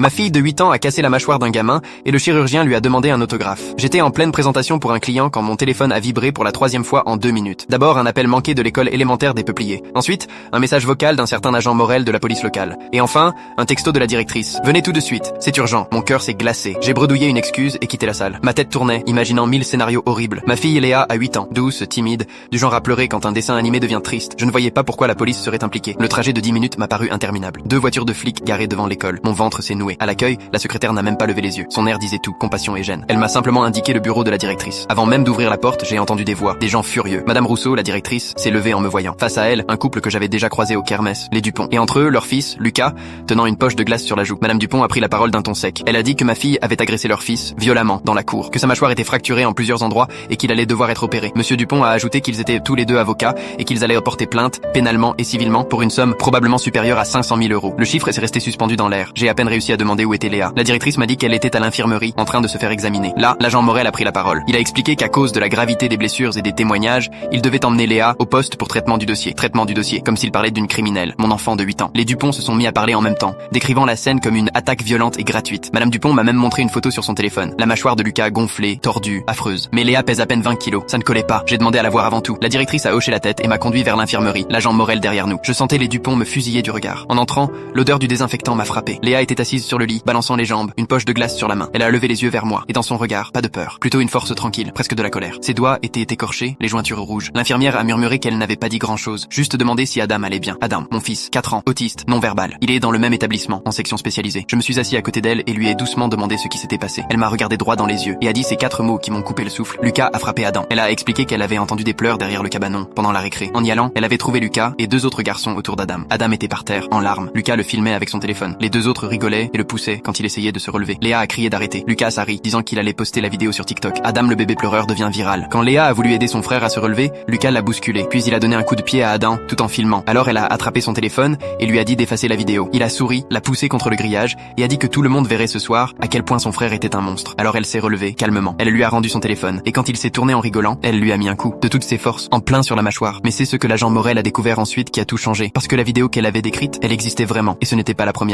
Ma fille de 8 ans a cassé la mâchoire d'un gamin et le chirurgien lui a demandé un autographe. J'étais en pleine présentation pour un client quand mon téléphone a vibré pour la 3e fois en 2 minutes. D'abord, un appel manqué de l'école élémentaire des Peupliers. Ensuite, un message vocal d'un certain agent Morel de la police locale. Et enfin, un texto de la directrice. Venez tout de suite, c'est urgent. Mon cœur s'est glacé. J'ai bredouillé une excuse et quitté la salle. Ma tête tournait, imaginant 1000 scénarios horribles. Ma fille Léa a 8 ans, douce, timide, du genre à pleurer quand un dessin animé devient triste. Je ne voyais pas pourquoi la police serait impliquée. Le trajet de 10 minutes m'a paru interminable. 2 voitures de flics garées devant l'école. Mon ventre s'est noué. À l'accueil, la secrétaire n'a même pas levé les yeux. Son air disait tout, compassion et gêne. Elle m'a simplement indiqué le bureau de la directrice. Avant même d'ouvrir la porte, j'ai entendu des voix, des gens furieux. Madame Rousseau, la directrice, s'est levée en me voyant. Face à elle, un couple que j'avais déjà croisé au kermesse, les Dupont. Et entre eux, leur fils, Lucas, tenant une poche de glace sur la joue. Madame Dupont a pris la parole d'un ton sec. Elle a dit que ma fille avait agressé leur fils, violemment, dans la cour, que sa mâchoire était fracturée en plusieurs endroits et qu'il allait devoir être opéré. Monsieur Dupont a ajouté qu'ils étaient tous les deux avocats et qu'ils allaient porter plainte, pénalement et civilement, pour une somme probablement supérieure à 500 000 €. Le chiffre est resté suspendu dans l'air. J'ai à peine réussi à demander où était Léa. La directrice m'a dit qu'elle était à l'infirmerie, en train de se faire examiner. Là, l'agent Morel a pris la parole. Il a expliqué qu'à cause de la gravité des blessures et des témoignages, il devait emmener Léa au poste pour traitement du dossier. Traitement du dossier, comme s'il parlait d'une criminelle, mon enfant de 8 ans. Les Dupont se sont mis à parler en même temps, décrivant la scène comme une attaque violente et gratuite. Madame Dupont m'a même montré une photo sur son téléphone. La mâchoire de Lucas gonflée, tordue, affreuse. Mais Léa pèse à peine 20 kilos. Ça ne collait pas. J'ai demandé à la voir avant tout. La directrice a hoché la tête et m'a conduit vers l'infirmerie, l'agent Morel derrière nous. Je sentais les Dupont me fusiller du regard. En entrant, l'odeur du désinfectant m'a frappé. Léa était assise sur le lit, balançant les jambes, une poche de glace sur la main. Elle a levé les yeux vers moi, et dans son regard, pas de peur, plutôt une force tranquille, presque de la colère. Ses doigts étaient écorchés, les jointures rouges. L'infirmière a murmuré qu'elle n'avait pas dit grand-chose, juste demandé si Adam allait bien. Adam, mon fils, 4 ans, autiste, non-verbal. Il est dans le même établissement, en section spécialisée. Je me suis assis à côté d'elle et lui ai doucement demandé ce qui s'était passé. Elle m'a regardé droit dans les yeux et a dit ces 4 mots qui m'ont coupé le souffle. Lucas a frappé Adam. Elle a expliqué qu'elle avait entendu des pleurs derrière le cabanon, pendant la récré. En y allant, elle avait trouvé Lucas et 2 autres garçons autour d'Adam. Adam était par terre, en larmes. Lucas le filmait avec son téléphone. Les 2 autres rigolaient et le poussaient quand il essayait de se relever. Léa a crié d'arrêter. Lucas a ri, disant qu'il allait poster la vidéo sur TikTok. Adam le bébé pleureur devient viral. Quand Léa a voulu aider son frère à se relever, Lucas l'a bousculé. Puis il a donné un coup de pied à Adam, tout en filmant. Alors elle a attrapé son téléphone et lui a dit d'effacer la vidéo. Il a souri, l'a poussé contre le grillage et a dit que tout le monde verrait ce soir à quel point son frère était un monstre. Alors elle s'est relevée, calmement. Elle lui a rendu son téléphone. Et quand il s'est tourné en rigolant, elle lui a mis un coup, de toutes ses forces, en plein sur la mâchoire. Mais c'est ce que l'agent Morel a découvert ensuite qui a tout changé. Parce que la vidéo qu'elle avait décrite, elle existait vraiment. Et ce n'était pas la première.